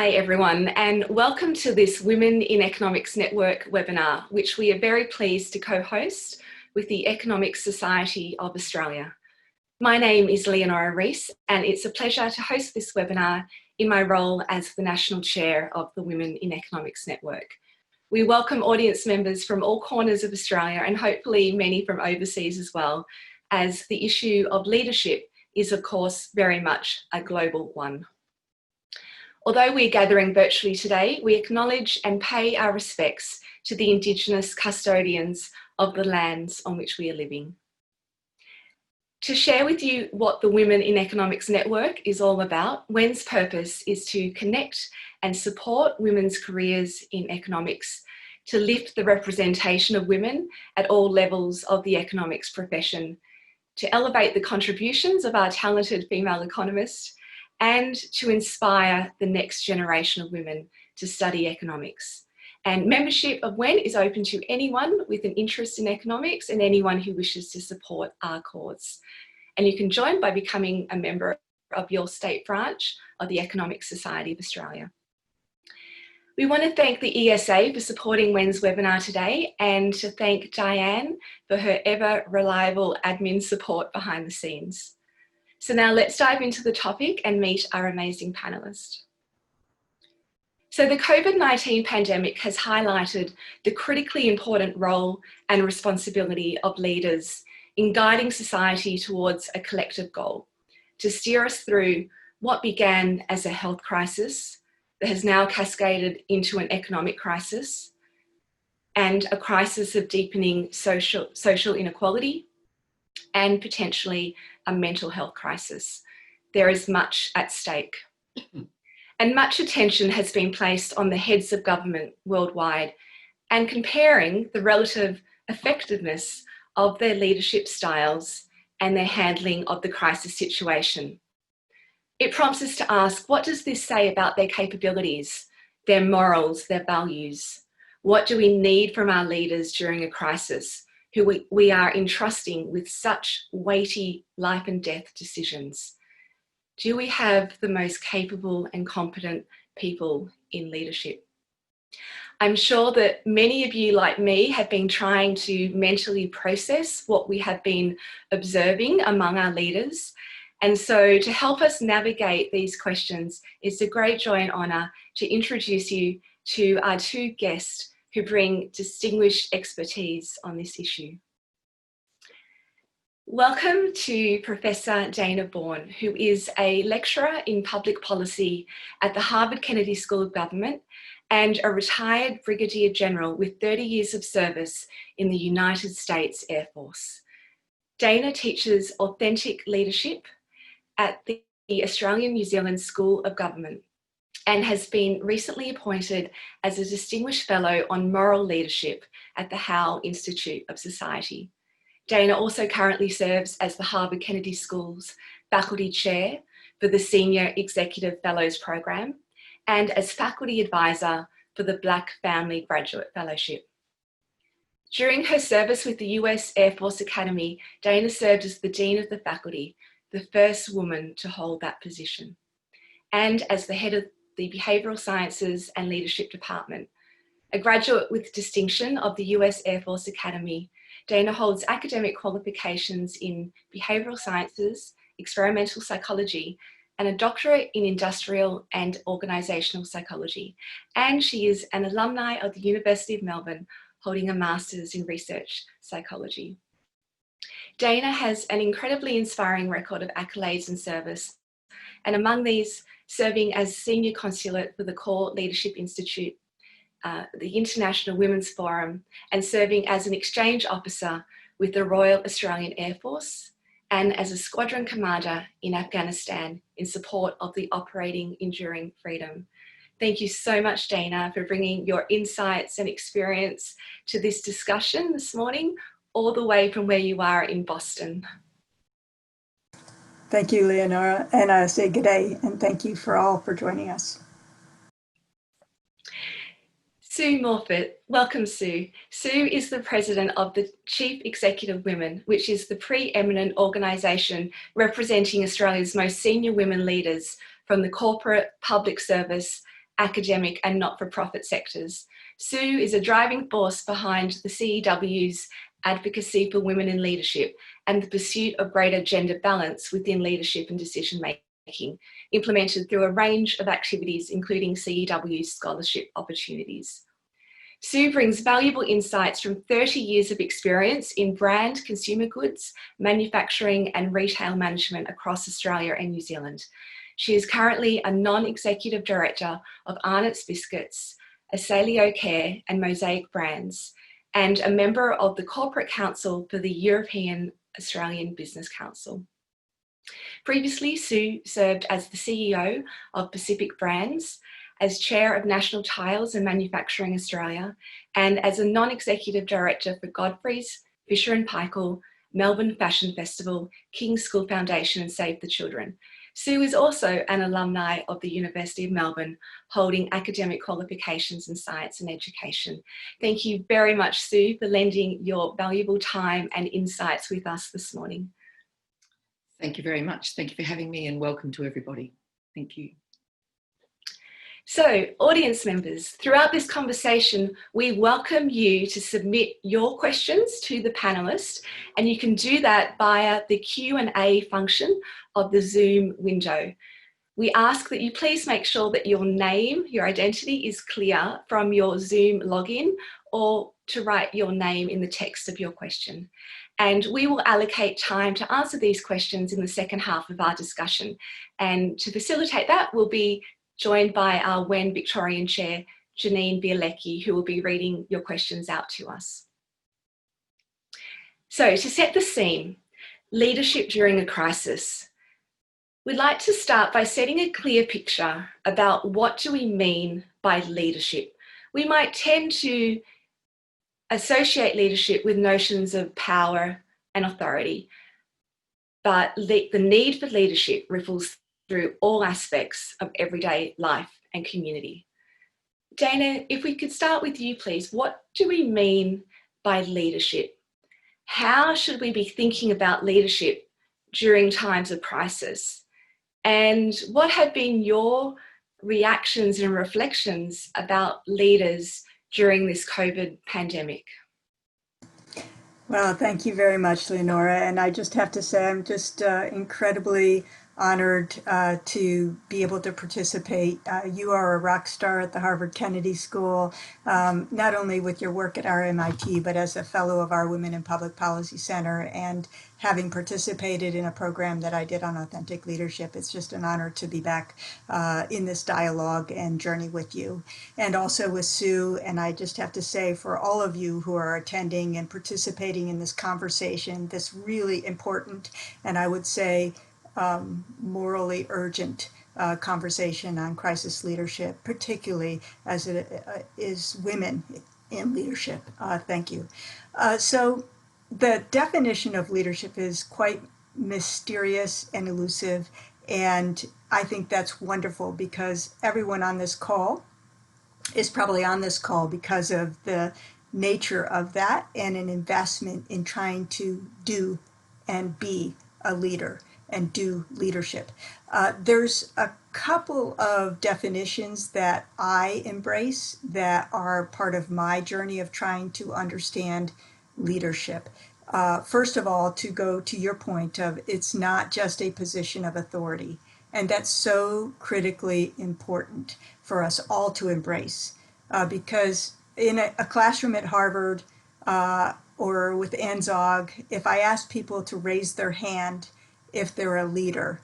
Hi everyone, and welcome to this Women in Economics Network webinar, which we are very pleased to co-host with the Economic Society of Australia. My name is Leonora Rees, and it's a pleasure to host this webinar in my role as the National Chair of the Women in Economics Network. We welcome audience members from all corners of Australia and hopefully many from overseas as well, as the issue of leadership is of course very much a global one. Although we're gathering virtually today, we acknowledge and pay our respects to the Indigenous custodians of the lands on which we are living. To share with you what the Women in Economics Network is all about, WEN's purpose is to connect and support women's careers in economics, to lift the representation of women at all levels of the economics profession, to elevate the contributions of our talented female economists, and to inspire the next generation of women to study economics. And membership of WEN is open to anyone with an interest in economics and anyone who wishes to support our cause. And you can join by becoming a member of your state branch of the Economic Society of Australia. We want to thank the ESA for supporting WEN's webinar today, and to thank Diane for her ever reliable admin support behind the scenes. So now let's dive into the topic and meet our amazing panellists. So the COVID-19 pandemic has highlighted the critically important role and responsibility of leaders in guiding society towards a collective goal, to steer us through what began as a health crisis that has now cascaded into an economic crisis and a crisis of deepening social inequality and potentially a mental health crisis. There is much at stake. And much attention has been placed on the heads of government worldwide and comparing the relative effectiveness of their leadership styles and their handling of the crisis situation. It prompts us to ask, what does this say about their capabilities, their morals, their values? What do we need from our leaders during a crisis who we are entrusting with such weighty life and death decisions? Do we have the most capable and competent people in leadership? I'm sure that many of you, like me, have been trying to mentally process what we have been observing among our leaders. And so to help us navigate these questions, it's a great joy and honour to introduce you to our two guests who bring distinguished expertise on this issue. Welcome to Professor Dana Bourne, who is a lecturer in public policy at the Harvard Kennedy School of Government and a retired Brigadier General with 30 years of service in the United States Air Force. Dana teaches authentic leadership at the Australian New Zealand School of Government and has been recently appointed as a Distinguished Fellow on Moral Leadership at the Howe Institute of Society. Dana also currently serves as the Harvard Kennedy School's Faculty Chair for the Senior Executive Fellows Program and as Faculty Advisor for the Black Family Graduate Fellowship. During her service with the US Air Force Academy, Dana served as the Dean of the Faculty, the first woman to hold that position, and as the head of the Behavioural Sciences and Leadership Department. A graduate with distinction of the US Air Force Academy, Dana holds academic qualifications in behavioural sciences, experimental psychology, and a doctorate in industrial and organisational psychology. And she is an alumni of the University of Melbourne, holding a master's in research psychology. Dana has an incredibly inspiring record of accolades and service, and among these, serving as Senior Consulate for the Core Leadership Institute, the International Women's Forum, and serving as an exchange officer with the Royal Australian Air Force, and as a squadron commander in Afghanistan in support of the Operating Enduring Freedom. Thank you so much, Dana, for bringing your insights and experience to this discussion this morning, all the way from where you are in Boston. Thank you, Leonora, and I say good day, and thank you for all for joining us. Sue Morphet, welcome Sue. Sue is the president of the Chief Executive Women, which is the preeminent organisation representing Australia's most senior women leaders from the corporate, public service academic and not-for-profit sectors. Sue is a driving force behind the CEW's advocacy for women in leadership and the pursuit of greater gender balance within leadership and decision-making, implemented through a range of activities, including CEW scholarship opportunities. Sue brings valuable insights from 30 years of experience in brand, consumer goods, manufacturing and retail management across Australia and New Zealand. She is currently a non-executive director of Arnott's Biscuits, Asaleo Care and Mosaic Brands, and a member of the Corporate Council for the European Australian Business Council. Previously, Sue served as the CEO of Pacific Brands, as chair of National Tiles and Manufacturing Australia, and as a non-executive director for Godfrey's, Fisher & Paykel, Melbourne Fashion Festival, King's School Foundation and Save the Children. Sue is also an alumni of the University of Melbourne, holding academic qualifications in science and education. Thank you very much, Sue, for lending your valuable time and insights with us this morning. Thank you very much. Thank you for having me, and welcome to everybody. Thank you. So, audience members, throughout this conversation, we welcome you to submit your questions to the panelists, and you can do that via the Q&A function of the Zoom window. We ask that you please make sure that your name, your identity is clear from your Zoom login, or to write your name in the text of your question. And we will allocate time to answer these questions in the second half of our discussion. And to facilitate that, we'll be joined by our WEN Victorian Chair, Janine Bielecki, who will be reading your questions out to us. So, to set the scene, leadership during a crisis. We'd like to start by setting a clear picture about what do we mean by leadership. We might tend to associate leadership with notions of power and authority, but the need for leadership ripples through all aspects of everyday life and community. Dana, if we could start with you, please. What do we mean by leadership? How should we be thinking about leadership during times of crisis? And what have been your reactions and reflections about leaders during this COVID pandemic? Well, thank you very much, Leonora. And I just have to say, I'm just incredibly honored to be able to participate. You are a rock star at the Harvard Kennedy School, not only with your work at RMIT, but as a fellow of our Women in Public Policy Center, and having participated in a program that I did on authentic leadership. It's just an honor to be back in this dialogue and journey with you, and also with Sue. And I just have to say, for all of you who are attending and participating in this conversation, this really important, and I would say morally urgent conversation on crisis leadership, particularly as it is women in leadership. Thank you. So the definition of leadership is quite mysterious and elusive, and I think that's wonderful because everyone on this call is probably on this call because of the nature of that and an investment in trying to do and be a leader and do leadership. There's a couple of definitions that I embrace that are part of my journey of trying to understand leadership. First of all, to go to your point of it's not just a position of authority, and that's so critically important for us all to embrace, because in a classroom at Harvard or with Anzog, if I ask people to raise their hand if they're a leader,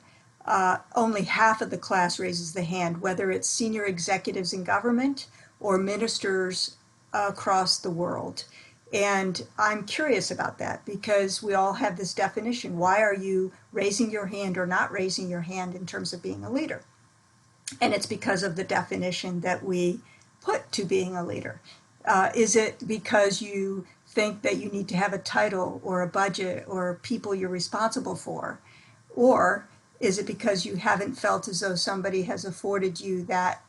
only half of the class raises the hand, whether it's senior executives in government or ministers across the world. And I'm curious about that because we all have this definition. Why are you raising your hand or not raising your hand in terms of being a leader? And it's because of the definition that we put to being a leader. Is it because you think that you need to have a title or a budget or people you're responsible for? Or is it because you haven't felt as though somebody has afforded you that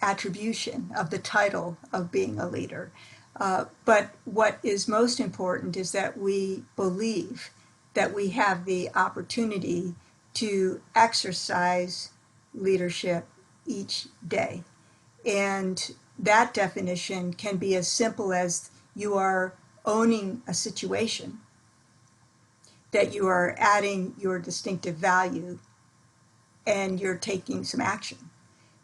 attribution of the title of being a leader? But what is most important is that we believe that we have the opportunity to exercise leadership each day. And that definition can be as simple as you are owning a situation, that you are adding your distinctive value, and you're taking some action.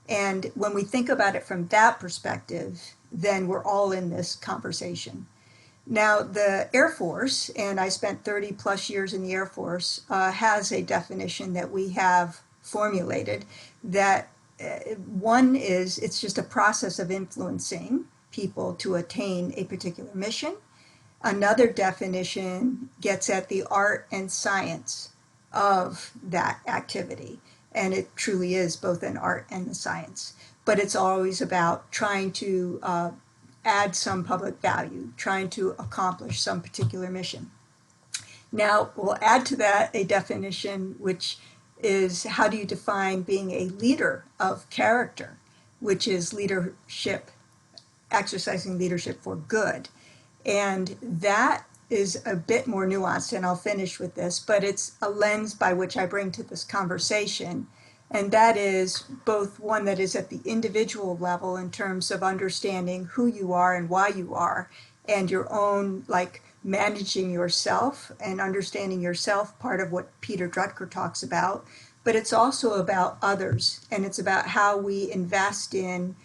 And when we think about it from that perspective, then we're all in this conversation. Now, the Air Force, and I spent 30 plus years in the Air Force, has a definition that we have formulated that one is it's just a process of influencing people to attain a particular mission. Another definition gets at the art and science of that activity. And it truly is both an art and a science. But it's always about trying to add some public value, trying to accomplish some particular mission. Now, we'll add to that a definition, which is how do you define being a leader of character, which is leadership, exercising leadership for good. And that is a bit more nuanced, and I'll finish with this, but it's a lens by which I bring to this conversation. And that is both one that is at the individual level in terms of understanding who you are and why you are, and your own, like, managing yourself and understanding yourself, part of what Peter Drucker talks about. But it's also about others, and it's about how we invest in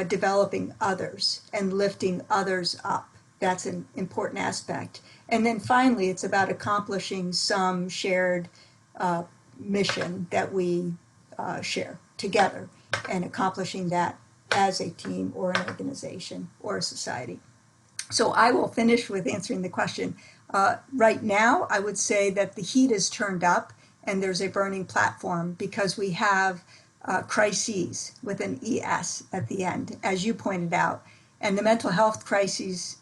developing others and lifting others up. That's an important aspect. And then finally, it's about accomplishing some shared mission that we share together, and accomplishing that as a team or an organization or a society. So I will finish with answering the question. Right now, I would say that the heat is turned up and there's a burning platform because we have crises with an ES at the end, as you pointed out. And the mental health crises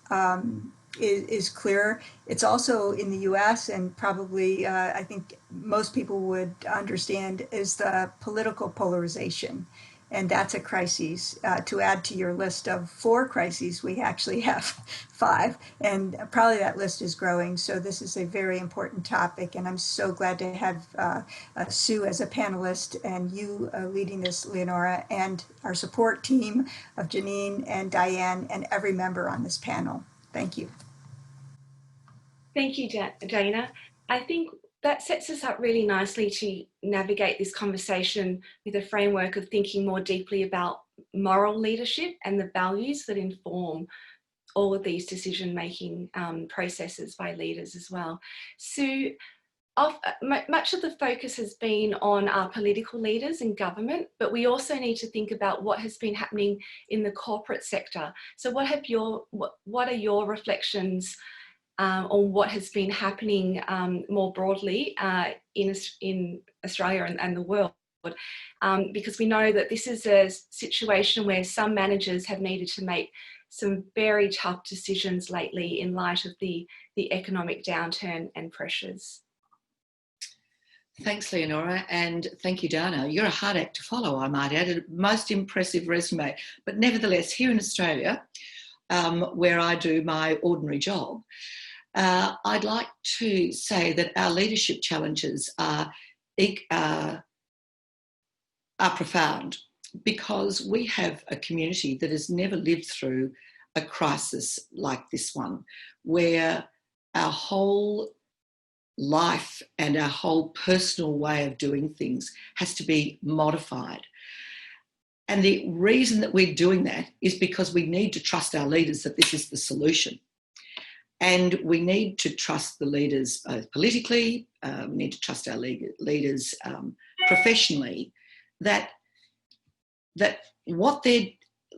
is clear. It's also in the US, and probably I think most people would understand, is the political polarization. And that's a crisis. To add to your list of 4 crises, we actually have 5. And probably that list is growing. So this is a very important topic. And I'm so glad to have Sue as a panelist, and you leading this, Leonora, and our support team of Janine and Diane and every member on this panel. Thank you. Thank you, Dana. I think that sets us up really nicely to navigate this conversation with a framework of thinking more deeply about moral leadership and the values that inform all of these decision-making processes by leaders as well. Sue, much of the focus has been on our political leaders and government, but we also need to think about what has been happening in the corporate sector. So what are your reflections on what has been happening more broadly in Australia and the world? Because we know that this is a situation where some managers have needed to make some very tough decisions lately in light of the economic downturn and pressures. Thanks, Leonora, and thank you, Dana. You're a hard act to follow, I might add. A most impressive resume. But nevertheless, here in Australia, where I do my ordinary job, I'd like to say that our leadership challenges are profound, because we have a community that has never lived through a crisis like this one, where our whole life and our whole personal way of doing things has to be modified. And the reason that we're doing that is because we need to trust our leaders that this is the solution. And we need to trust the leaders both politically, we need to trust our leaders professionally, that what they're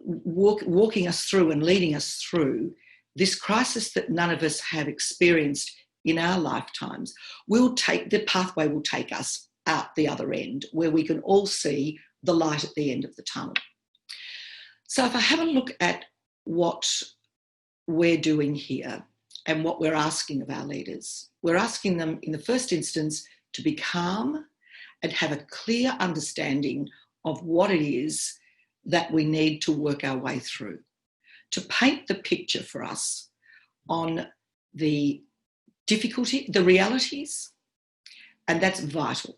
walking us through and leading us through, this crisis that none of us have experienced in our lifetimes, the pathway will take us out the other end, where we can all see the light at the end of the tunnel. So if I have a look at what we're doing here and what we're asking of our leaders, we're asking them in the first instance to be calm and have a clear understanding of what it is that we need to work our way through, to paint the picture for us on the difficulty, the realities, and that's vital.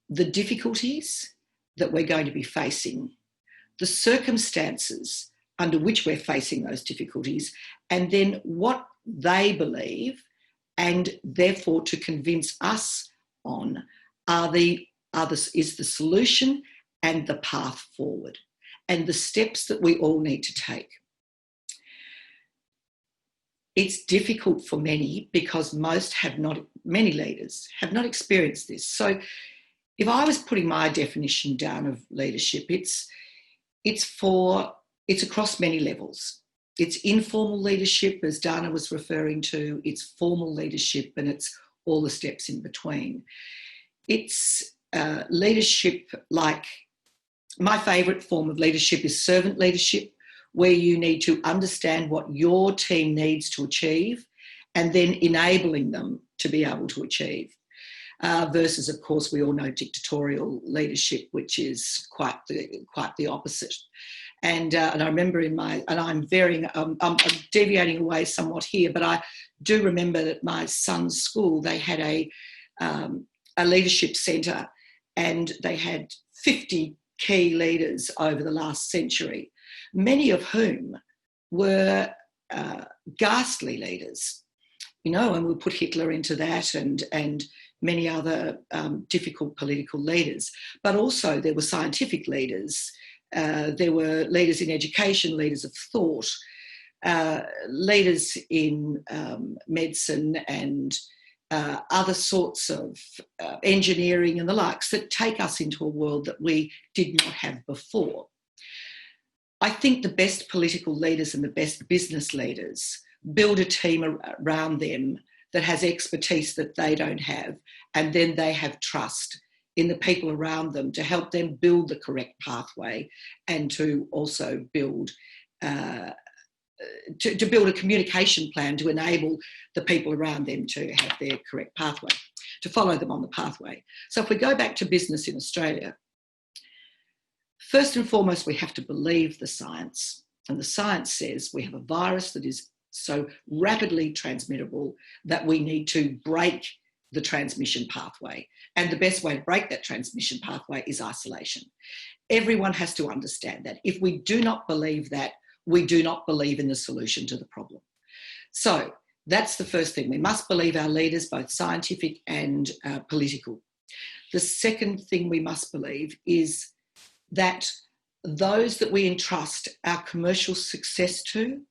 The difficulties that we're going to be facing, the circumstances under which we're facing those difficulties, and then what they believe, and therefore to convince us on is the solution and the path forward, and the steps that we all need to take. It's difficult for many because many leaders have not experienced this. So if I was putting my definition down of leadership, it's across many levels. It's informal leadership, as Dana was referring to, it's formal leadership, and it's all the steps in between. It's leadership like, my favourite form of leadership is servant leadership, where you need to understand what your team needs to achieve and then enabling them to be able to achieve. Versus, of course, we all know dictatorial leadership, which is quite the opposite. And I remember I'm deviating away somewhat here, but I do remember that my son's school, they had a leadership centre, and they had 50 key leaders over the last century, many of whom were ghastly leaders, and we'll put Hitler into that and many other difficult political leaders. But also there were scientific leaders, there were leaders in education, leaders of thought, leaders in medicine and other sorts of engineering and the likes that take us into a world that we did not have before. I think the best political leaders and the best business leaders build a team around them that has expertise that they don't have, and then they have trust in the people around them to help them build the correct pathway, and to also build to build a communication plan to enable the people around them to have their correct pathway, to follow them on the pathway. So if we go back to business in Australia, first and foremost, we have to believe the science. And the science says we have a virus that is so rapidly transmittable that we need to break the transmission pathway. And the best way to break that transmission pathway is isolation. Everyone has to understand that. If we do not believe that, we do not believe in the solution to the problem. So that's the first thing. We must believe our leaders, both scientific and political. The second thing we must believe is that those that we entrust our commercial success to,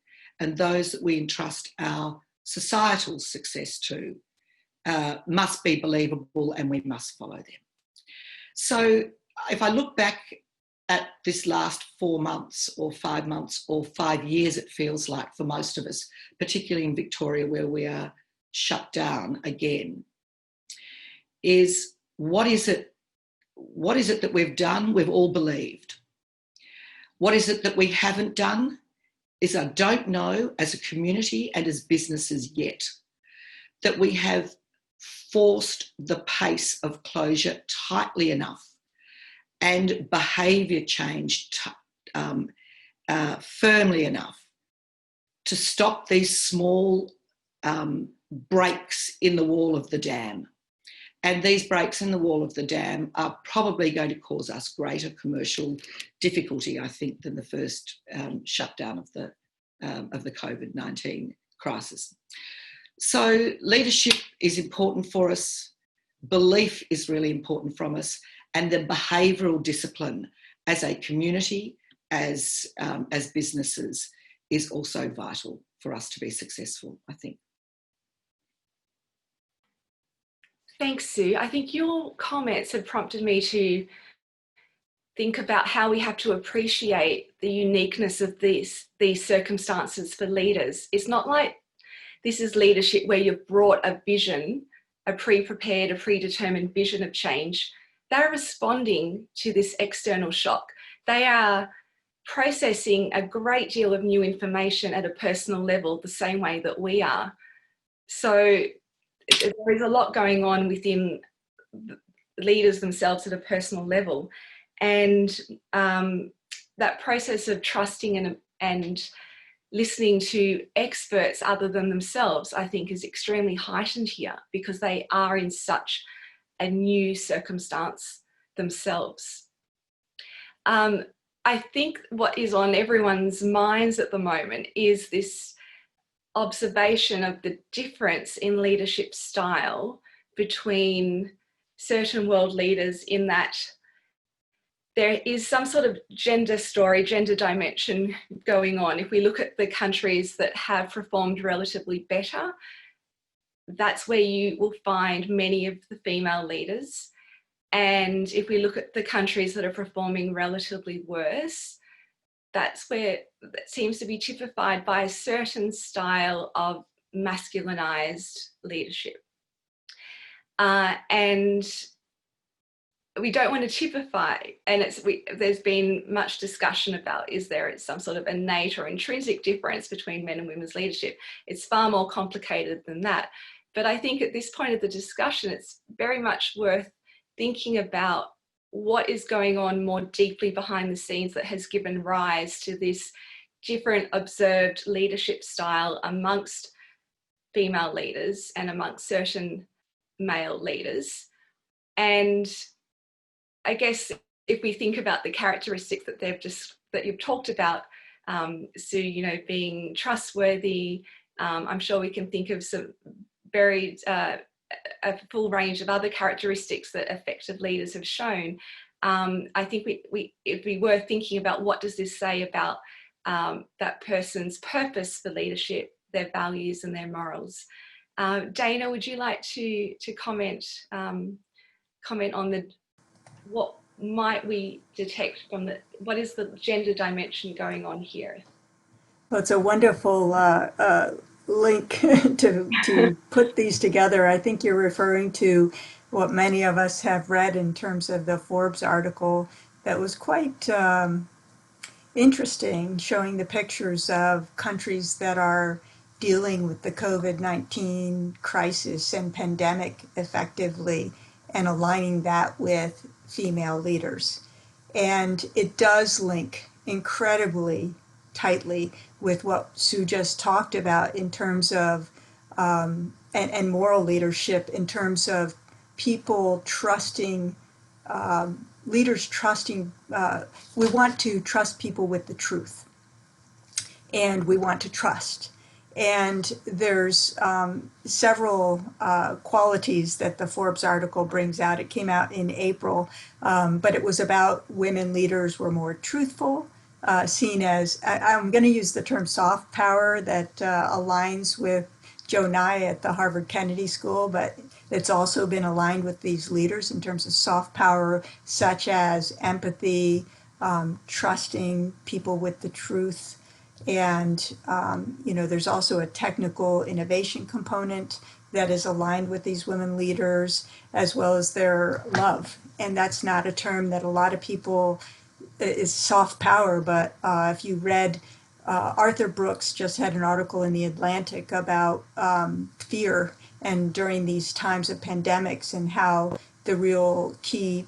and those that we entrust our societal success to, must be believable, and we must follow them. So if I look back at this last 4 months or 5 months or 5 years, it feels like for most of us, particularly in Victoria where we are shut down again, is what is it that we've done? We've all believed. What is it that we haven't done? Is I don't know as a community and as businesses yet that we have forced the pace of closure tightly enough and behaviour change firmly enough to stop these small breaks in the wall of the dam. And these breaks in the wall of the dam are probably going to cause us greater commercial difficulty, I think, than the first shutdown of the COVID-19 crisis. So leadership is important for us. Belief is really important from us, and the behavioural discipline as a community, as businesses, is also vital for us to be successful, I think. Thanks, Sue. I think your comments have prompted me to think about how we have to appreciate the uniqueness of these circumstances for leaders. It's not like this is leadership where you've brought a vision, a pre-prepared, a predetermined vision of change. They're responding to this external shock. They are processing a great deal of new information at a personal level, the same way that we are. So there is a lot going on within leaders themselves at a personal level. And that process of trusting and listening to experts other than themselves, I think, is extremely heightened here because they are in such a new circumstance themselves. I think what is on everyone's minds at the moment is this observation of the difference in leadership style between certain world leaders, in that there is some sort of gender story, gender dimension going on. If we look at the countries that have performed relatively better, that's where you will find many of the female leaders. And if we look at the countries that are performing relatively worse, that's where that seems to be typified by a certain style of masculinized leadership. And we don't want to typify, and there's been much discussion about, is there some sort of innate or intrinsic difference between men and women's leadership? It's far more complicated than that. But I think at this point of the discussion, it's very much worth thinking about what is going on more deeply behind the scenes that has given rise to this different observed leadership style amongst female leaders and amongst certain male leaders. And I guess if we think about the characteristics that you've talked about, Sue, being trustworthy, I'm sure we can think of some very a full range of other characteristics that effective leaders have shown. I think if we were thinking about what does this say about that person's purpose for leadership, their values and their morals. Dana, would you like to comment on what might we detect from what is the gender dimension going on here? Well, it's a wonderful link to put these together. I think you're referring to what many of us have read in terms of the Forbes article that was quite interesting, showing the pictures of countries that are dealing with the COVID-19 crisis and pandemic effectively, and aligning that with female leaders. And it does link incredibly tightly with what Sue just talked about in terms of and moral leadership, in terms of people trusting, leaders trusting. We want to trust people with the truth, and we want to trust. And there's several qualities that the Forbes article brings out. It came out in April, but it was about women leaders were more truthful, seen as, I'm going to use the term soft power that aligns with Joe Nye at the Harvard Kennedy School, but it's also been aligned with these leaders in terms of soft power, such as empathy, trusting people with the truth. And, there's also a technical innovation component that is aligned with these women leaders, as well as their love. And that's not a term that a lot of people, is soft power, but if you read, Arthur Brooks just had an article in The Atlantic about fear, and during these times of pandemics, and how the real key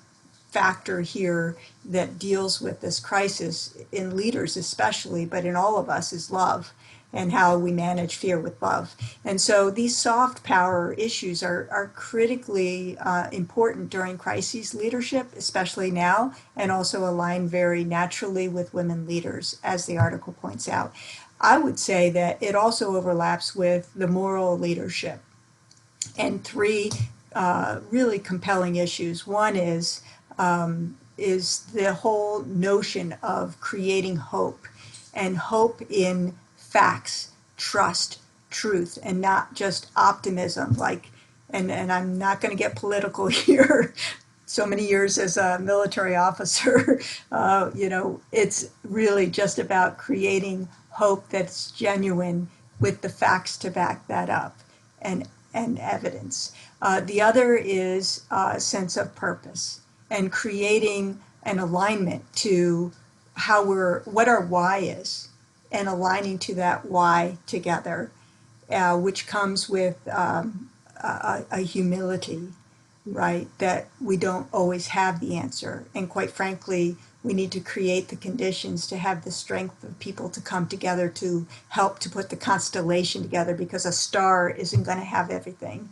factor here that deals with this crisis in leaders especially, but in all of us, is love, and how we manage fear with love. And so these soft power issues are critically important during crises leadership, especially now, and also align very naturally with women leaders, as the article points out. I would say that it also overlaps with the moral leadership, and three really compelling issues. One is the whole notion of creating hope, and hope in facts, trust, truth, and not just optimism. And I'm not going to get political here. So many years as a military officer, it's really just about creating hope that's genuine with the facts to back that up, and evidence. The other is a sense of purpose, and creating an alignment to what our why is, and aligning to that why together, which comes with a humility, right? That we don't always have the answer. And quite frankly, we need to create the conditions to have the strength of people to come together to help to put the constellation together, because a star isn't going to have everything.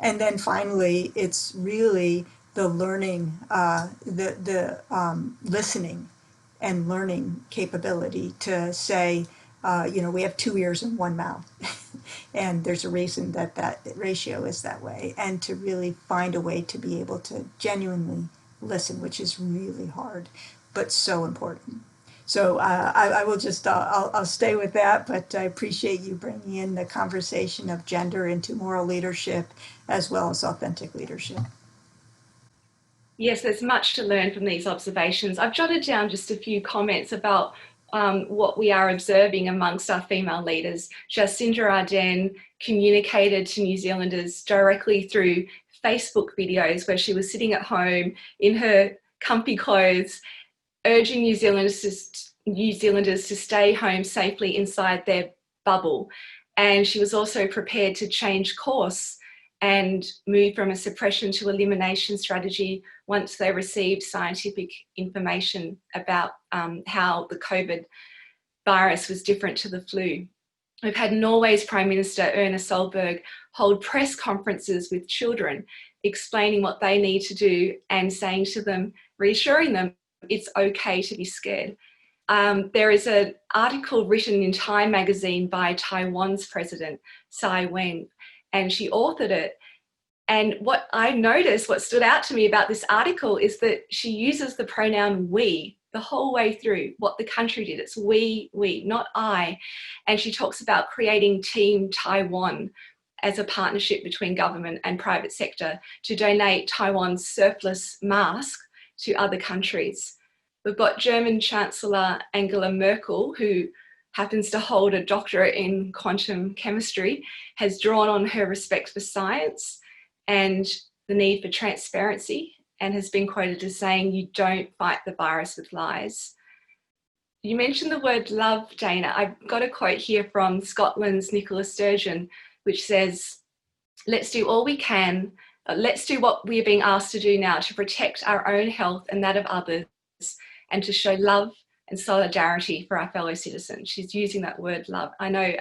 And then finally, it's really the learning, the listening, and learning capability to say, we have 2 ears and 1 mouth. And there's a reason that ratio is that way. And to really find a way to be able to genuinely listen, which is really hard, but so important. So I will just, I'll stay with that, but I appreciate you bringing in the conversation of gender into moral leadership as well as authentic leadership. Yes, there's much to learn from these observations. I've jotted down just a few comments about what we are observing amongst our female leaders. Jacinda Ardern communicated to New Zealanders directly through Facebook videos where she was sitting at home in her comfy clothes, urging New Zealanders to stay home safely inside their bubble. And she was also prepared to change course and move from a suppression to elimination strategy once they received scientific information about how the COVID virus was different to the flu. We've had Norway's Prime Minister, Erna Solberg, hold press conferences with children, explaining what they need to do and saying to them, reassuring them, it's okay to be scared. There is an article written in Time magazine by Taiwan's president, Tsai Ing-wen, and she authored it. And what I noticed, what stood out to me about this article is that she uses the pronoun we the whole way through. What the country did, it's we, not I. And she talks about creating Team Taiwan as a partnership between government and private sector to donate Taiwan's surplus masks to other countries. We've got German Chancellor Angela Merkel, who happens to hold a doctorate in quantum chemistry, has drawn on her respect for science and the need for transparency, and has been quoted as saying, you don't fight the virus with lies. You mentioned the word love, Dana. I've got a quote here from Scotland's Nicola Sturgeon, which says, let's do all we can, let's do what we're being asked to do now to protect our own health and that of others, and to show love and solidarity for our fellow citizens. She's using that word love. I know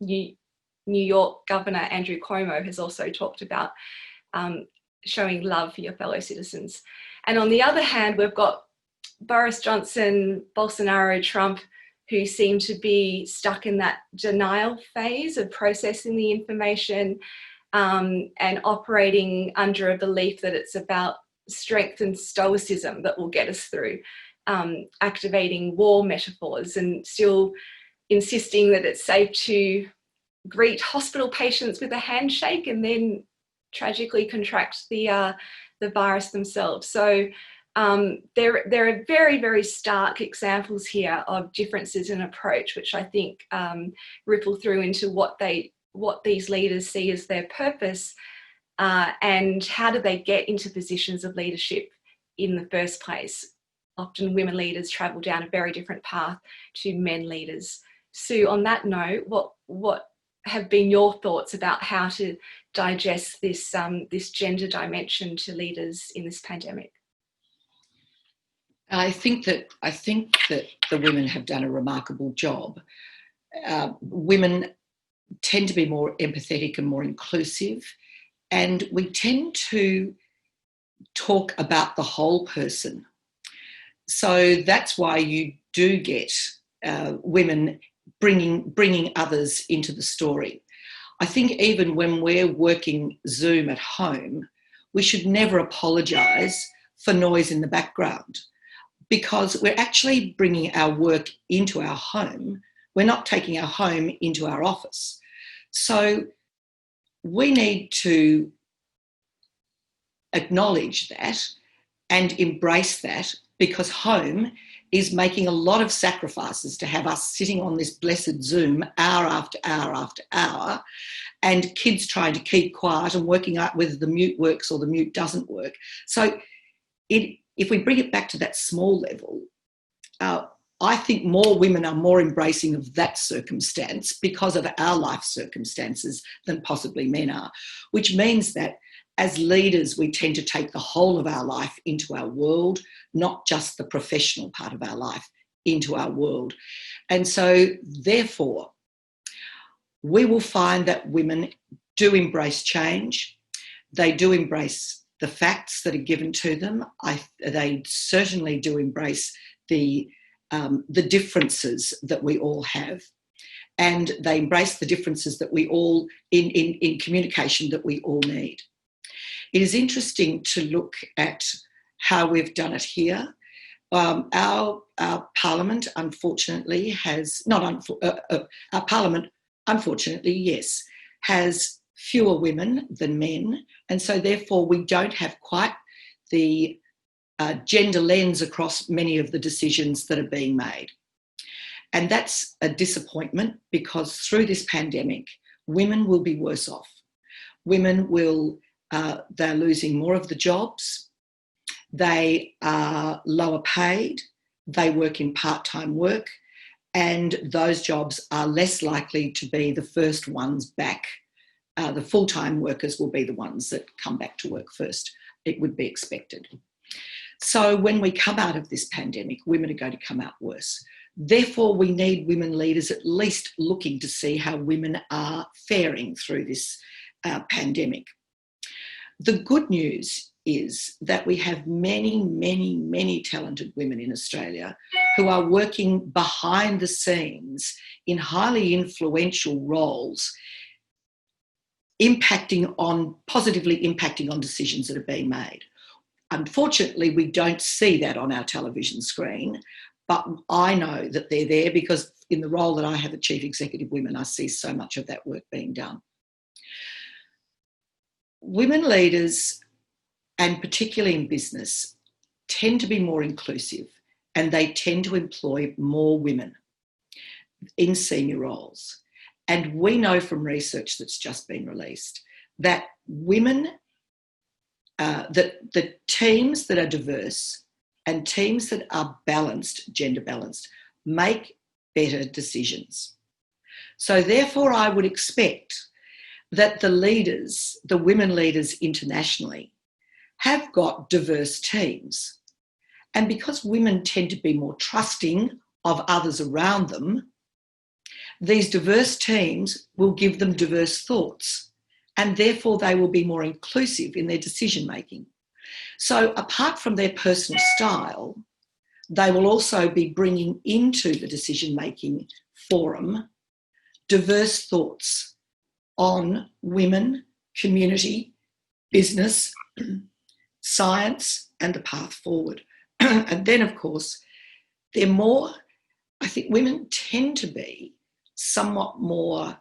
New York Governor Andrew Cuomo has also talked about showing love for your fellow citizens. And on the other hand, we've got Boris Johnson, Bolsonaro, Trump, who seem to be stuck in that denial phase of processing the information and operating under a belief that it's about strength and stoicism that will get us through, activating war metaphors and still insisting that it's safe to greet hospital patients with a handshake and then tragically contract the virus themselves. So there are very, very stark examples here of differences in approach, which I think ripple through into what these leaders see as their purpose, and how do they get into positions of leadership in the first place. Often women leaders travel down a very different path to men leaders. Sue, on that note, what have been your thoughts about how to digest this gender dimension to leaders in this pandemic? I think that the women have done a remarkable job. Women tend to be more empathetic and more inclusive, and we tend to talk about the whole person. So that's why you do get women bringing others into the story. I think even when we're working Zoom at home, we should never apologise for noise in the background, because we're actually bringing our work into our home. We're not taking our home into our office. So we need to acknowledge that and embrace that, because home is making a lot of sacrifices to have us sitting on this blessed Zoom hour after hour after hour, and kids trying to keep quiet and working out whether the mute works or the mute doesn't work. So if we bring it back to that small level, I think more women are more embracing of that circumstance because of our life circumstances than possibly men are, which means that as leaders, we tend to take the whole of our life into our world, not just the professional part of our life into our world. And so, therefore, we will find that women do embrace change. They do embrace the facts that are given to them. They certainly do embrace the the differences that we all have, and they embrace the differences that we all, in communication, that we all need. It is interesting to look at how we've done it here. Our Parliament, unfortunately, has, our Parliament, unfortunately, yes, has fewer women than men, and so therefore we don't have quite the gender lens across many of the decisions that are being made. And that's a disappointment, because through this pandemic, women will be worse off. Women will, they're losing more of the jobs, they are lower paid, they work in part-time work, and those jobs are less likely to be the first ones back. The full-time workers will be the ones that come back to work first, it would be expected. So when we come out of this pandemic, women are going to come out worse. Therefore, we need women leaders at least looking to see how women are faring through this pandemic. The good news is that we have many, many, many talented women in Australia who are working behind the scenes in highly influential roles, positively impacting on decisions that are being made. Unfortunately, we don't see that on our television screen, but I know that they're there because in the role that I have as Chief Executive Women, I see so much of that work being done. Women leaders, and particularly in business, tend to be more inclusive, and they tend to employ more women in senior roles. And we know from research that's just been released that women, that the teams that are diverse and teams that are balanced, gender balanced, make better decisions. So therefore, I would expect that the leaders, the women leaders internationally, have got diverse teams. And because women tend to be more trusting of others around them, these diverse teams will give them diverse thoughts, and therefore they will be more inclusive in their decision making. So apart from their personal style, they will also be bringing into the decision making forum diverse thoughts on women, community, business, science, and the path forward. And then, of course, they're more, I think women tend to be somewhat more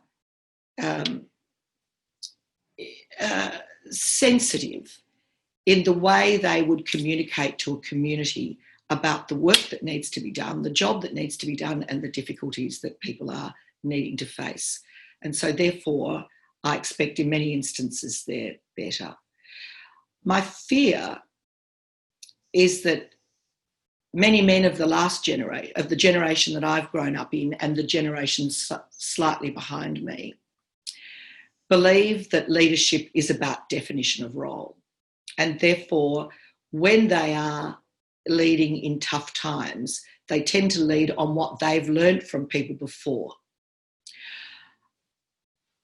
sensitive in the way they would communicate to a community about the work that needs to be done, the job that needs to be done, and the difficulties that people are needing to face. And so therefore, I expect in many instances they're better. My fear is that many men of the last generation, of the generation that I've grown up in and the generation slightly behind me, believe that leadership is about definition of role. And therefore, when they are leading in tough times, they tend to lead on what they've learned from people before.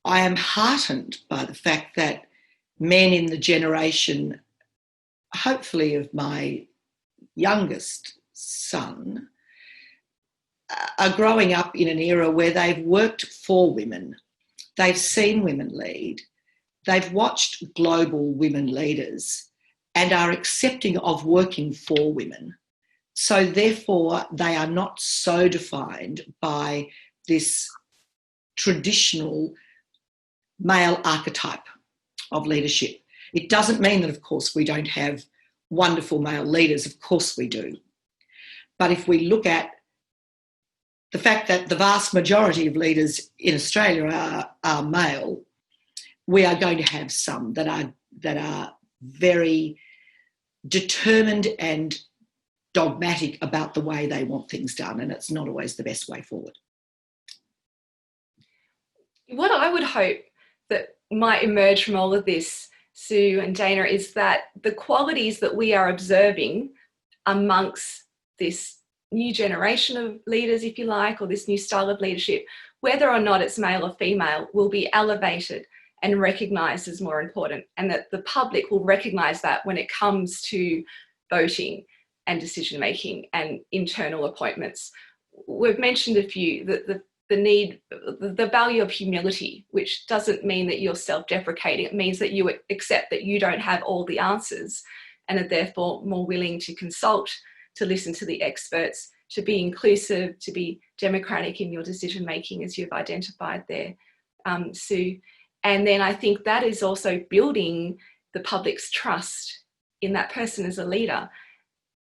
I am heartened by the fact that men in the generation, hopefully of my youngest son, are growing up in an era where they've worked for women, they've seen women lead, they've watched global women leaders and are accepting of working for women. So therefore, they are not so defined by this traditional male archetype of leadership. It doesn't mean that, of course, we don't have wonderful male leaders. Of course we do. But if we look at the fact that the vast majority of leaders in Australia are male, we are going to have some that are very determined and dogmatic about the way they want things done, and it's not always the best way forward. What I would hope that might emerge from all of this, Sue and Dana, is that the qualities that we are observing amongst this new generation of leaders, if you like, or this new style of leadership, whether or not it's male or female, will be elevated and recognised as more important, and that the public will recognise that when it comes to voting and decision making and internal appointments. we've mentioned a few, the need, the value of humility, which doesn't mean that you're self-deprecating. It means that you accept that you don't have all the answers and are therefore more willing to consult, to listen to the experts, to be inclusive, to be democratic in your decision making, as you've identified there, Sue. And then I think that is also building the public's trust in that person as a leader,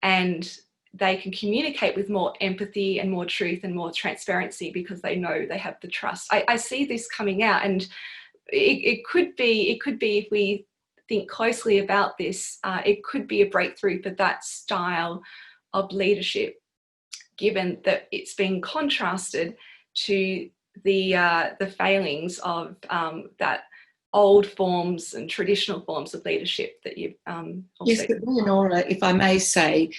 and they can communicate with more empathy and more truth and more transparency because they know they have the trust. I see this coming out, and it could be if we think closely about this, it could be a breakthrough for that style of leadership, given that it's been contrasted to the failings of that old forms and traditional forms of leadership that you've also... Yes, but Leonora, if I may say,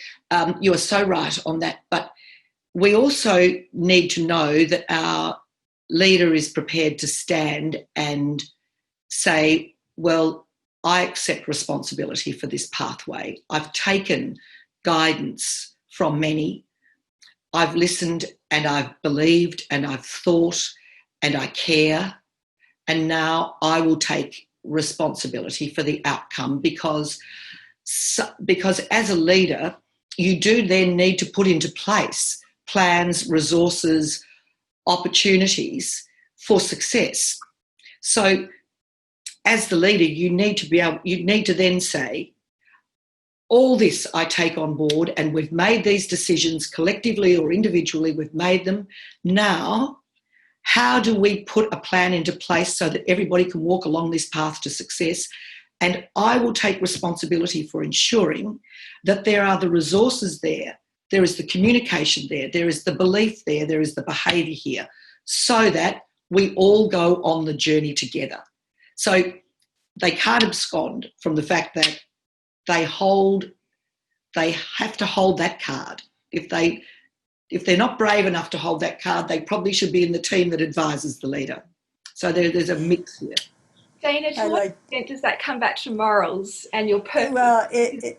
you are so right on that, but we also need to know that our leader is prepared to stand and say, well, I accept responsibility for this pathway. I've taken guidance from many. I've listened and I've believed and I've thought and I care. And now I will take responsibility for the outcome because as a leader, you do then need to put into place plans, resources, opportunities for success. So as the leader, you need to then say, all this I take on board, and we've made these decisions collectively or individually, we've made them. Now, how do we put a plan into place so that everybody can walk along this path to success? And I will take responsibility for ensuring that there are the resources there, there is the communication there is the belief there is the behaviour here, so that we all go on the journey together. So they can't abscond from the fact that they have to hold that card. If they're not brave enough to hold that card, they probably should be in the team that advises the leader. So there's a mix here. Dana, to what extent does that come back to morals and your purpose? Well,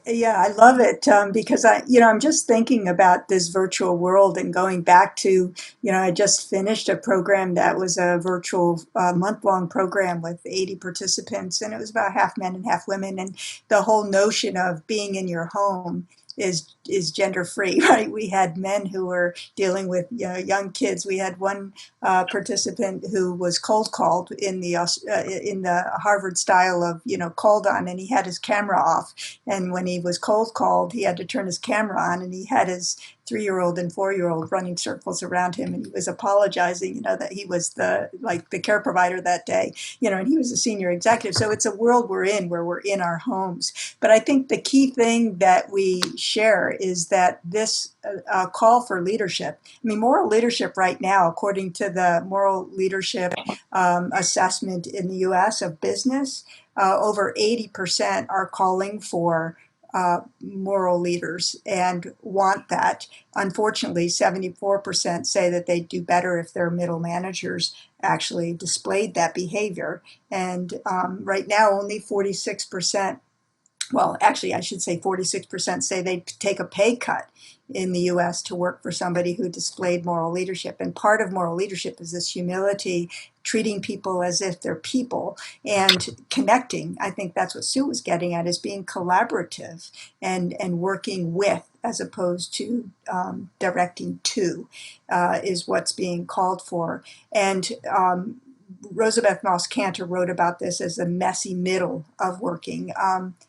yeah, I love it because I'm just thinking about this virtual world and going back to, I just finished a program that was a virtual month-long program with 80 participants, and it was about half men and half women, and the whole notion of being in your home is gender free, right? We had men who were dealing with young kids. We had one participant who was cold called in the Harvard style of called on, and he had his camera off. And when he was cold called, he had to turn his camera on, and he had his 3-year-old and 4-year-old running circles around him, and he was apologizing, that he was the care provider that day, and he was a senior executive. So it's a world we're in where we're in our homes. But I think the key thing that we share is that this call for leadership. I mean, moral leadership right now, according to the moral leadership assessment in the U.S. of business, over 80% are calling for moral leaders and want that. Unfortunately, 74% say that they'd do better if their middle managers actually displayed that behavior. And right now, only 46%, well, actually, I should say 46% say they'd take a pay cut in the U.S. to work for somebody who displayed moral leadership. And part of moral leadership is this humility, treating people as if they're people, and connecting. I think that's what Sue was getting at, is being collaborative and working with, as opposed to directing to, is what's being called for. And Rosabeth Moss-Kanter wrote about this as the messy middle of working.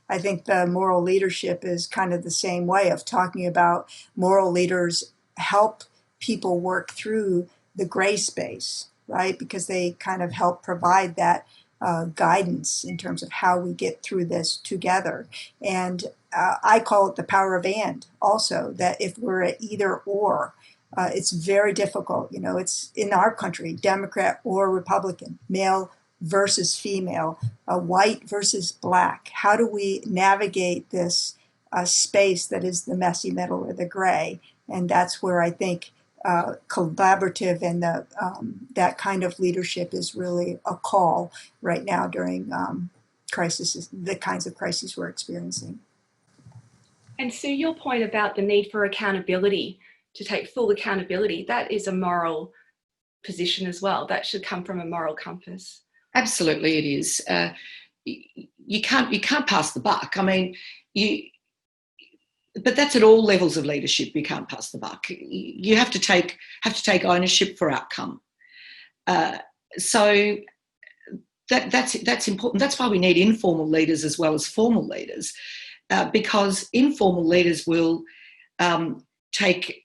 I think the moral leadership is kind of the same way of talking about moral leaders help people work through the gray space, right? Because they kind of help provide that guidance in terms of how we get through this together. And I call it the power of and also, that if we're at either or, it's very difficult. It's in our country, Democrat or Republican, male versus female, white versus black. How do we navigate this space that is the messy middle or the gray? And that's where I think collaborative and that kind of leadership is really a call right now during crises, the kinds of crises we're experiencing. And Sue, your point about the need for accountability to take full accountability, that is a moral position as well. That should come from a moral compass. Absolutely, it is. You can't pass the buck. I mean, but that's at all levels of leadership. You can't pass the buck. You have to take ownership for outcome. So that's important. That's why we need informal leaders as well as formal leaders, because informal leaders will take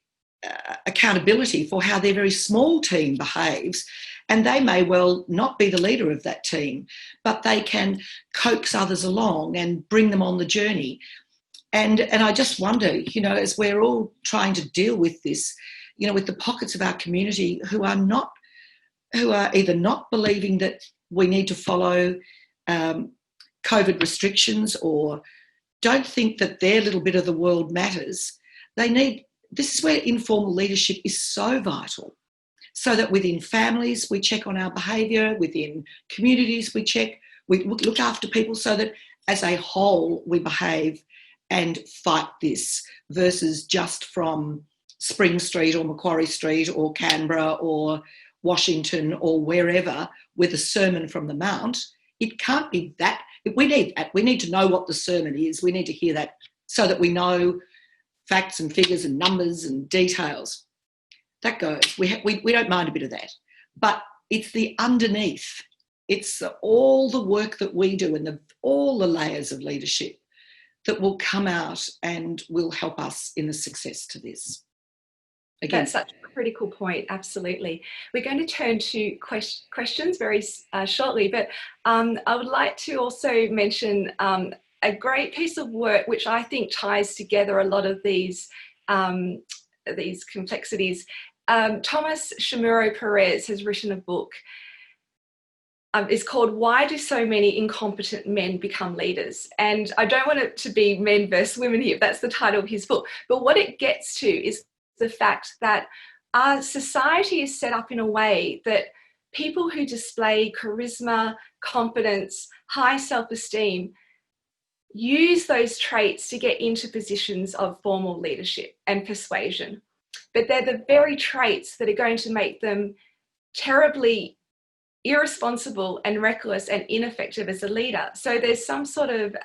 accountability for how their very small team behaves, and they may well not be the leader of that team, but they can coax others along and bring them on the journey. And I just wonder, as we're all trying to deal with this, with the pockets of our community who are either not believing that we need to follow COVID restrictions or don't think that their little bit of the world matters, this is where informal leadership is so vital, so that within families we check on our behaviour, within communities we look after people, so that as a whole we behave and fight this, versus just from Spring Street or Macquarie Street or Canberra or Washington or wherever with a sermon from the Mount. It can't be that. We need that. We need to know what the sermon is. We need to hear that so that we know facts and figures and numbers and details. That goes. We don't mind a bit of that. But it's the underneath. It's all the work that we do and all the layers of leadership that will come out and will help us in the success to this. Again, that's such a critical point. Absolutely. We're going to turn to questions very shortly, but I would like to also mention a great piece of work which I think ties together a lot of these complexities. Thomas Shimuro Perez has written a book. It's called "Why Do So Many Incompetent Men Become Leaders?" And I don't want it to be men versus women here. That's the title of his book. But what it gets to is the fact that our society is set up in a way that people who display charisma, confidence, high self-esteem use those traits to get into positions of formal leadership and persuasion. But they're the very traits that are going to make them terribly irresponsible and reckless and ineffective as a leader. So there's some sort of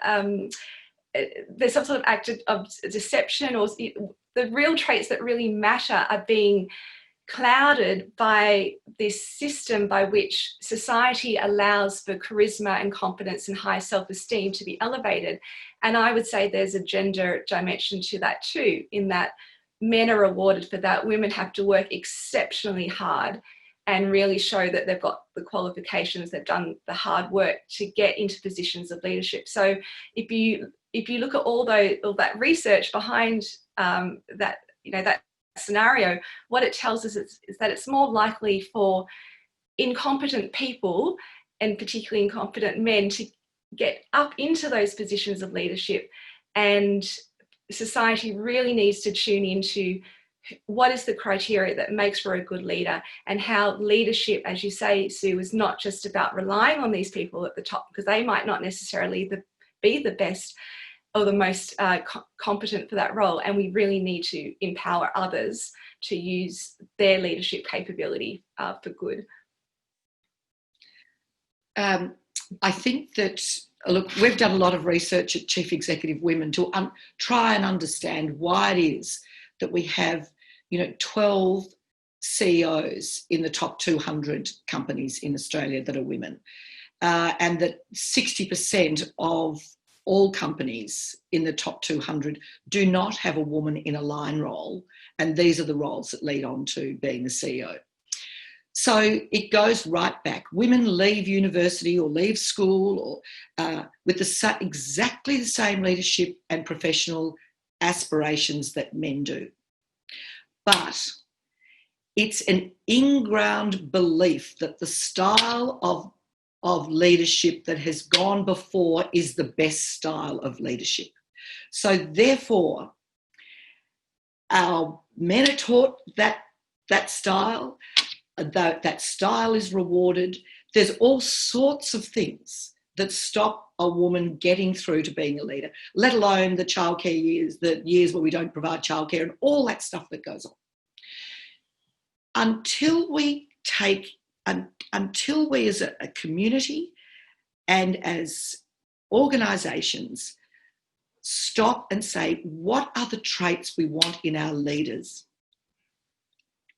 act of deception, or the real traits that really matter are being clouded by this system by which society allows for charisma and competence and high self-esteem to be elevated. And I would say there's a gender dimension to that too, in that men are rewarded for that. Women have to work exceptionally hard and really show that they've got the qualifications, they've done the hard work to get into positions of leadership. So if you look at all that research behind that scenario, what it tells us is that it's more likely for incompetent people, and particularly incompetent men, to get up into those positions of leadership. And society really needs to tune into what is the criteria that makes for a good leader, and how leadership, as you say, Sue, is not just about relying on these people at the top, because they might not necessarily be the best or the most competent for that role. And we really need to empower others to use their leadership capability for good. I think that, look, we've done a lot of research at Chief Executive Women to try and understand why it is that we have, 12 CEOs in the top 200 companies in Australia that are women, and that 60% of all companies in the top 200 do not have a woman in a line role, and these are the roles that lead on to being the CEO. So it goes right back. Women leave university or leave school with exactly the same leadership and professional aspirations that men do. But it's an in-ground belief that the style of leadership that has gone before is the best style of leadership. So therefore, our men are taught that style, that style is rewarded. There's all sorts of things that stop a woman getting through to being a leader, let alone the childcare years, the years where we don't provide childcare and all that stuff that goes on. until we as a community and as organisations stop and say, what are the traits we want in our leaders?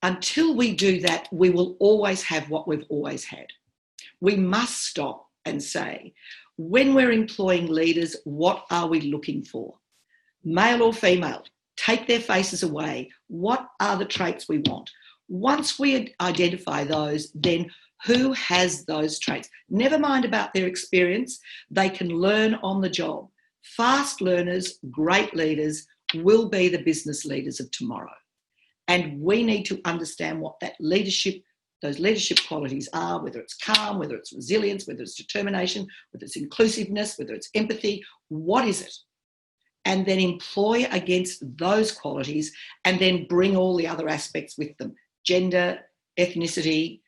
Until we do that, we will always have what we've always had. We must stop and say, when we're employing leaders, what are we looking for? Male or female, take their faces away. What are the traits we want? Once we identify those, then who has those traits? Never mind about their experience. They can learn on the job. Fast learners, great leaders will be the business leaders of tomorrow. And we need to understand what that those leadership qualities are, whether it's calm, whether it's resilience, whether it's determination, whether it's inclusiveness, whether it's empathy. What is it? And then employ against those qualities and then bring all the other aspects with them. Gender, ethnicity,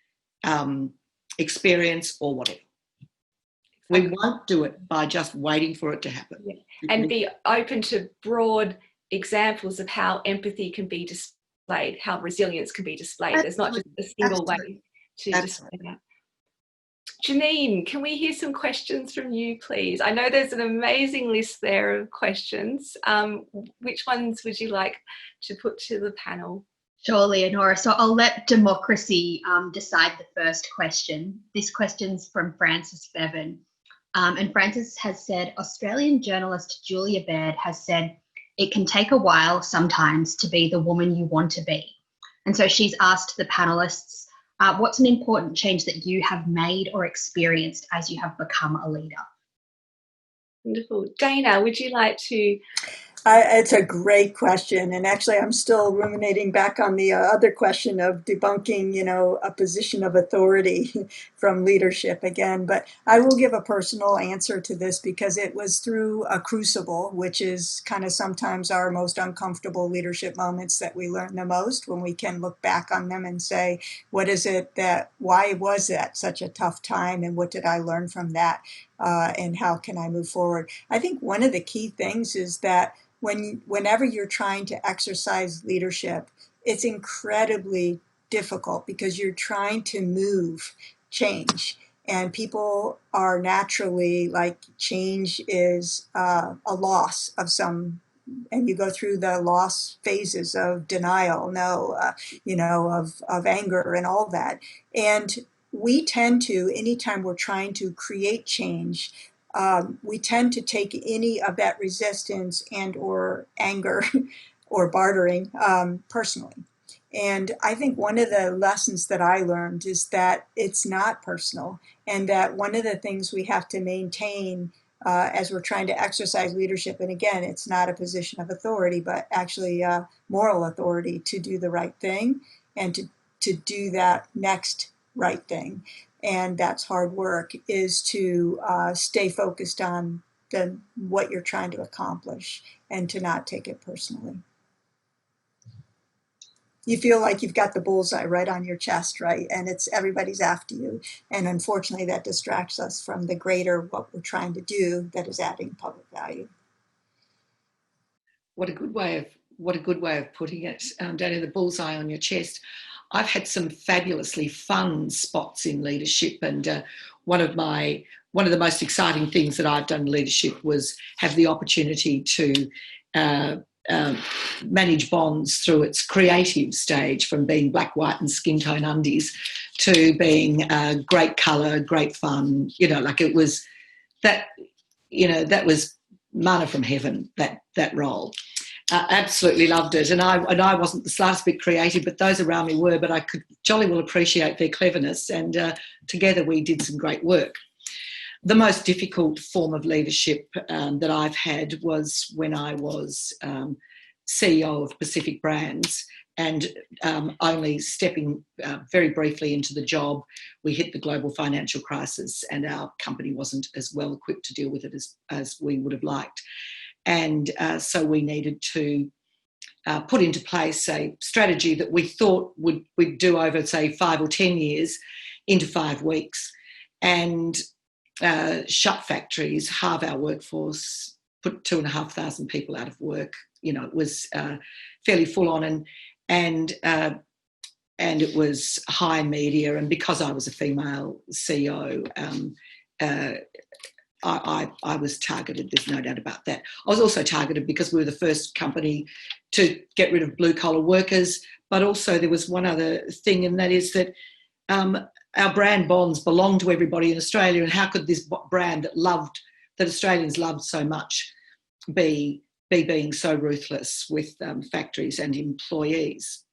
experience, or whatever. We won't do it by just waiting for it to happen. Yeah. And be open to broad examples of how empathy can be displayed, how resilience can be displayed. There's not just a single way to display that. Janine, can we hear some questions from you, please? I know there's an amazing list there of questions. Which ones would you like to put to the panel? Sure, Leonora. So I'll let democracy decide the first question. This question's from Francis Bevan. And Francis has said, Australian journalist Julia Baird has said, it can take a while sometimes to be the woman you want to be. And so she's asked the panelists, what's an important change that you have made or experienced as you have become a leader? Wonderful. Dana, would you like to? It's a great question. And actually, I'm still ruminating back on the other question of debunking, a position of authority from leadership again. But I will give a personal answer to this because it was through a crucible, which is kind of sometimes our most uncomfortable leadership moments that we learn the most, when we can look back on them and say, why was that such a tough time? And what did I learn from that? And how can I move forward? I think one of the key things is that whenever you're trying to exercise leadership, it's incredibly difficult because you're trying to move change. And people are naturally like, change is a loss of some, and you go through the loss phases of denial, of anger and all that. And we tend to, anytime we're trying to create change, we tend to take any of that resistance and or anger or bartering personally. And I think one of the lessons that I learned is that it's not personal, and that one of the things we have to maintain as we're trying to exercise leadership, and again, it's not a position of authority, but actually moral authority to do the right thing and to do that next right thing. And that's hard work, is to stay focused on what you're trying to accomplish and to not take it personally. You feel like you've got the bullseye right on your chest, right? And everybody's after you. And unfortunately, that distracts us from the greater what we're trying to do that is adding public value. What a good way of putting it, Danny, the bullseye on your chest. I've had some fabulously fun spots in leadership, and one of the most exciting things that I've done in leadership was have the opportunity to manage Bonds through its creative stage, from being black, white and skin tone undies to being great colour, great fun. It was that was manna from heaven, that role. Absolutely loved it, and I wasn't the slightest bit creative, but those around me were. But I could jolly well appreciate their cleverness, and together we did some great work. The most difficult form of leadership that I've had was when I was CEO of Pacific Brands, and only stepping very briefly into the job, we hit the global financial crisis, and our company wasn't as well equipped to deal with it as we would have liked. And so we needed to put into place a strategy that we thought we'd do over, say, 5 or 10 years into 5 weeks, and shut factories, halve our workforce, put 2,500 people out of work. It was fairly full on, and it was high media, and because I was a female CEO, I was targeted. There's no doubt about that. I was also targeted because we were the first company to get rid of blue-collar workers, but also there was one other thing, and that is that our brand bonds belong to everybody in Australia, and how could this brand that Australians loved so much be being so ruthless with factories and employees?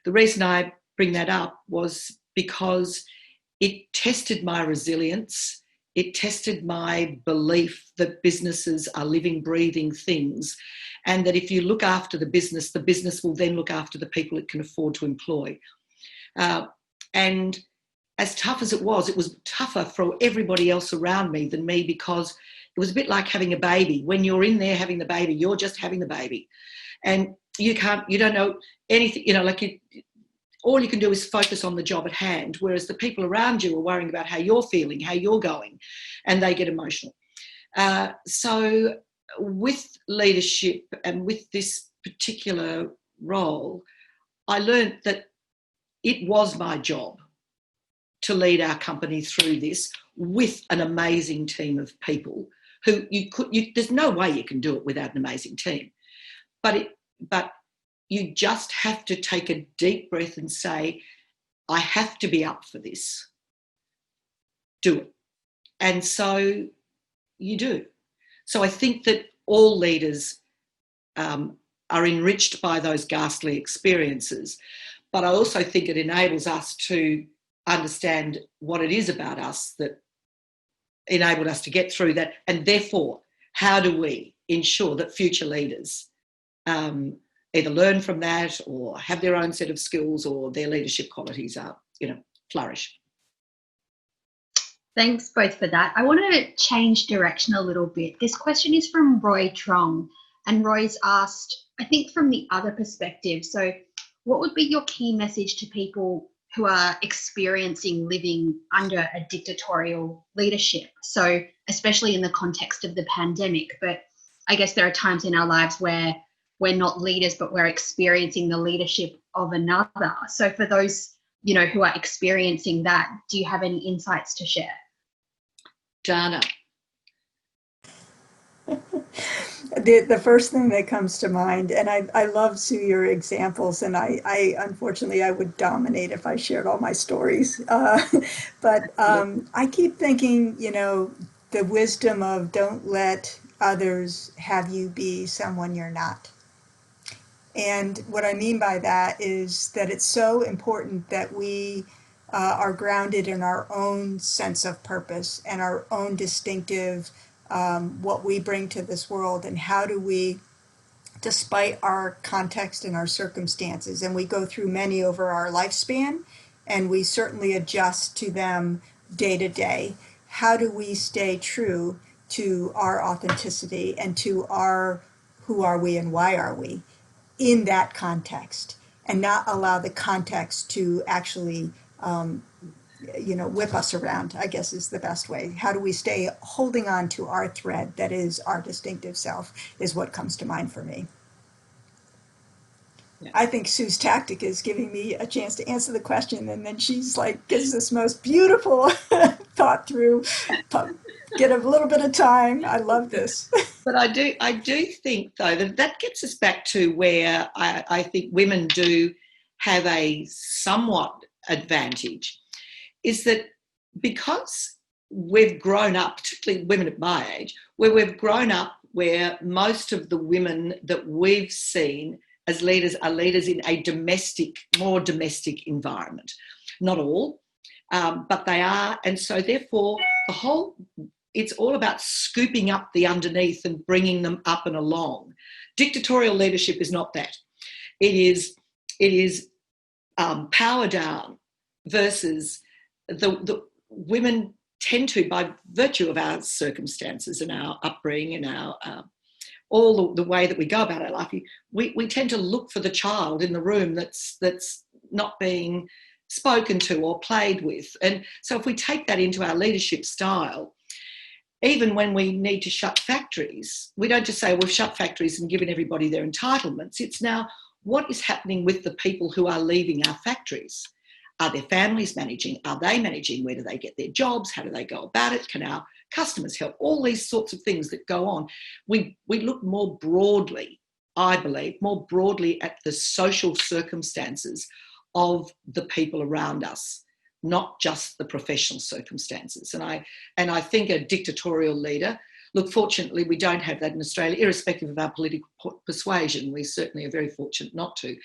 The reason I bring that up was because it tested my resilience. It tested my belief that businesses are living, breathing things, and that if you look after the business will then look after the people it can afford to employ. And as tough as it was tougher for everybody else around me than me, because it was a bit like having a baby. When you're in there having the baby, you're just having the baby. And you don't know anything, all you can do is focus on the job at hand, whereas the people around you are worrying about how you're feeling, how you're going, and they get emotional. So with leadership and with this particular role, I learned that it was my job to lead our company through this with an amazing team of people who there's no way you can do it without an amazing team. But you just have to take a deep breath and say, I have to be up for this. Do it. And so you do. So I think that all leaders are enriched by those ghastly experiences, but I also think it enables us to understand what it is about us that enabled us to get through that, and therefore, how do we ensure that future leaders either learn from that or have their own set of skills, or their leadership qualities are, flourish. Thanks both for that. I want to change direction a little bit. This question is from Roy Trong, and Roy's asked, I think from the other perspective, so what would be your key message to people who are experiencing living under a dictatorial leadership? So especially in the context of the pandemic, but I guess there are times in our lives where we're not leaders, but we're experiencing the leadership of another. So for those, who are experiencing that, do you have any insights to share? Dana. The first thing that comes to mind, and I love, Sue, your examples, and I unfortunately I would dominate if I shared all my stories, but I keep thinking, the wisdom of don't let others have you be someone you're not. And what I mean by that is that it's so important that we are grounded in our own sense of purpose and our own distinctive, what we bring to this world, and how do we, despite our context and our circumstances, and we go through many over our lifespan, and we certainly adjust to them day to day, how do we stay true to our authenticity and to our who are we and why are we in that context, and not allow the context to actually whip us around, I guess is the best way. How do we stay holding on to our thread that is our distinctive self, is what comes to mind for me. Yeah. I think Sue's tactic is giving me a chance to answer the question, and then she's like gives this most beautiful thought through, get a little bit of time. I love this. But I do think, though, that gets us back to where I think women do have a somewhat advantage, is that because we've grown up, particularly women at my age, where we've grown up where most of the women that we've seen as leaders are leaders in a more domestic environment. Not all, but they are. And so therefore it's all about scooping up the underneath and bringing them up and along. Dictatorial leadership is not that. It is power down versus the women tend to, by virtue of our circumstances and our upbringing and our all the way that we go about our life, we tend to look for the child in the room that's not being spoken to or played with. And so if we take that into our leadership style, even when we need to shut factories, we don't just say we've shut factories and given everybody their entitlements. It's now, what is happening with the people who are leaving our factories? Are their families managing? Are they managing? Where do they get their jobs? How do they go about it? Can our customers help? All these sorts of things that go on. We look more broadly, I believe, more broadly at the social circumstances of the people around us, not just the professional circumstances. And I think a dictatorial leader, look, fortunately, we don't have that in Australia, irrespective of our political persuasion. We certainly are very fortunate not to.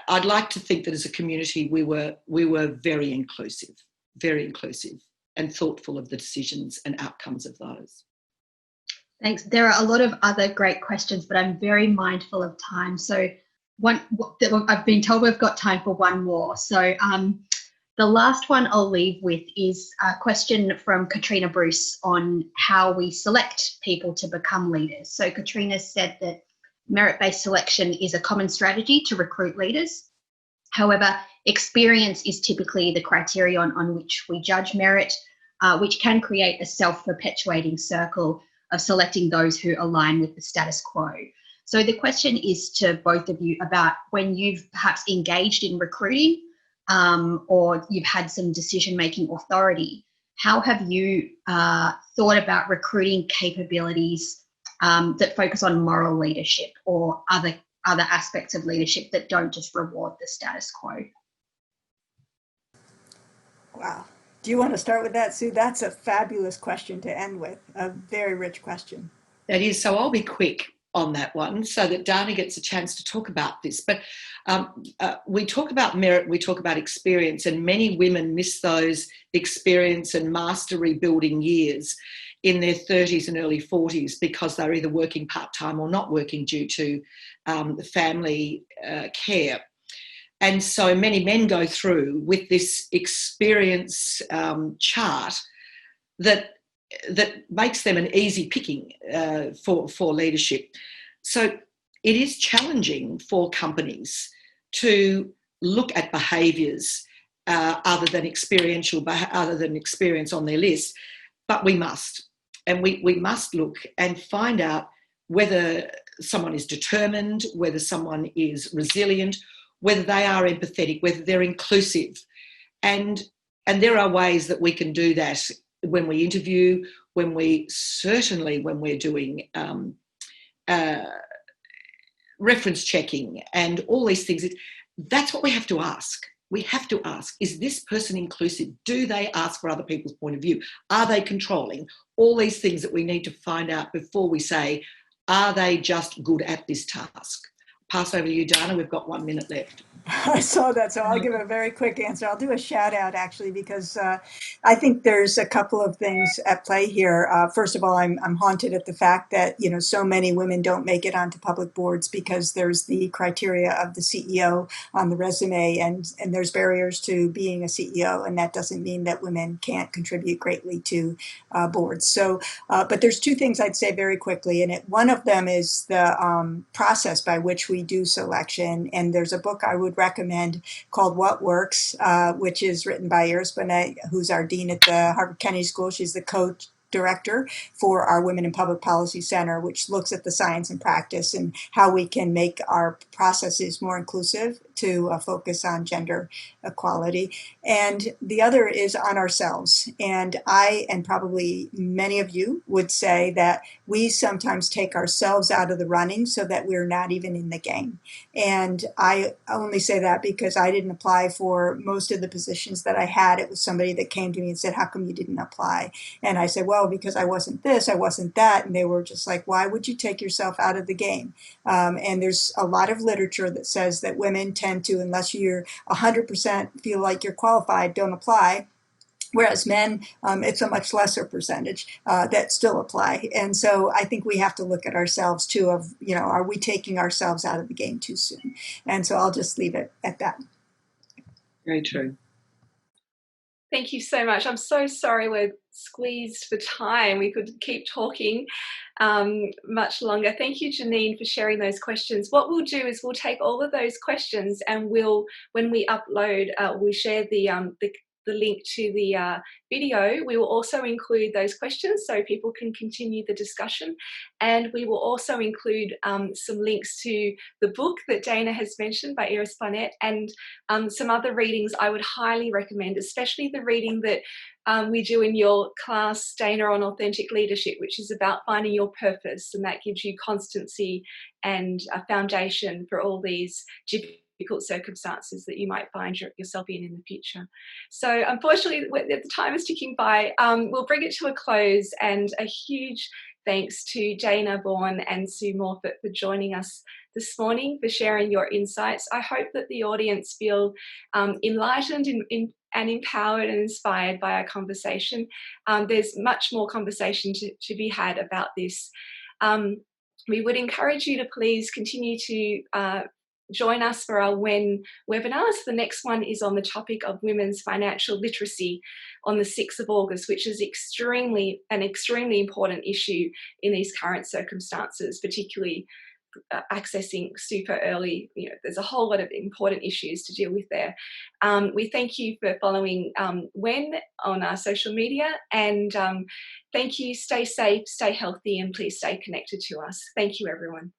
I'd like to think that as a community we were very inclusive and thoughtful of the decisions and outcomes of those. Thanks. There are a lot of other great questions, but I'm very mindful of time. So I've been told we've got time for one more. So the last one I'll leave with is a question from Katrina Bruce on how we select people to become leaders. So Katrina said that merit-based selection is a common strategy to recruit leaders. However, experience is typically the criterion on which we judge merit, which can create a self-perpetuating circle of selecting those who align with the status quo. So the question is to both of you about when you've perhaps engaged in recruiting or you've had some decision-making authority, how have you thought about recruiting capabilities that focus on moral leadership or other aspects of leadership that don't just reward the status quo? Wow. Do you want to start with that, Sue? That's a fabulous question to end with, a very rich question. That is, so I'll be quick on that one so that Dana gets a chance to talk about this. But we talk about merit, we talk about experience, and many women miss those experience and mastery building years in their 30s and early 40s because they're either working part-time or not working due to family care. And so many men go through with this experience chart that makes them an easy picking for leadership. So it is challenging for companies to look at behaviours other than experience on their list, but we must. And we must look and find out whether someone is determined, whether someone is resilient, whether they are empathetic, whether they're inclusive. And there are ways that we can do that when we interview, when we're doing reference checking and all these things. That's what we have to ask. We have to ask, is this person inclusive? Do they ask for other people's point of view? Are they controlling? All these things that we need to find out before we say, are they just good at this task? Pass over to you, Dana. We've got 1 minute left. I saw that, so I'll give a very quick answer. I'll do a shout out actually because I think there's a couple of things at play here. First of all, I'm haunted at the fact that so many women don't make it onto public boards because there's the criteria of the CEO on the resume, and there's barriers to being a CEO, and that doesn't mean that women can't contribute greatly to boards. So, but there's two things I'd say very quickly, and one of them is the process by which we do selection. And there's a book I would recommend called What Works, which is written by Iris Bonet, who's our dean at the Harvard Kennedy School. She's the co-director for our Women in Public Policy Center, which looks at the science and practice and how we can make our processes more inclusive to focus on gender equality. And the other is on ourselves. And I, and probably many of you, would say that we sometimes take ourselves out of the running so that we're not even in the game. And I only say that because I didn't apply for most of the positions that I had. It was somebody that came to me and said, how come you didn't apply? And I said, well, because I wasn't this, I wasn't that. And they were just like, why would you take yourself out of the game? And there's a lot of literature that says that women tend to, unless you're 100% feel like you're qualified, don't apply. Whereas men, it's a much lesser percentage that still apply. And so I think we have to look at ourselves too of, are we taking ourselves out of the game too soon? And so I'll just leave it at that. Very true. Thank you so much. I'm so sorry we're squeezed for time. We could keep talking much longer. Thank you, Janine, for sharing those questions. What we'll do is we'll take all of those questions and when we upload, we'll share the the link to the video, we will also include those questions so people can continue the discussion. And we will also include some links to the book that Dana has mentioned by Iris Barnett, and some other readings I would highly recommend, especially the reading that we do in your class, Dana, on authentic leadership, which is about finding your purpose, and that gives you constancy and a foundation for all these difficult circumstances that you might find yourself in the future. So unfortunately, the time is ticking by. We'll bring it to a close, and a huge thanks to Dana Bourne and Sue Morphet for joining us this morning, for sharing your insights. I hope that the audience feel enlightened and empowered and inspired by our conversation. There's much more conversation to be had about this. We would encourage you to please continue to join us for our WEN webinars. The next one is on the topic of women's financial literacy on the 6th of August, which is an extremely important issue in these current circumstances, particularly accessing super early. There's a whole lot of important issues to deal with there. We thank you for following WEN on our social media, and thank you. Stay safe, stay healthy, and please stay connected to us. Thank you, everyone.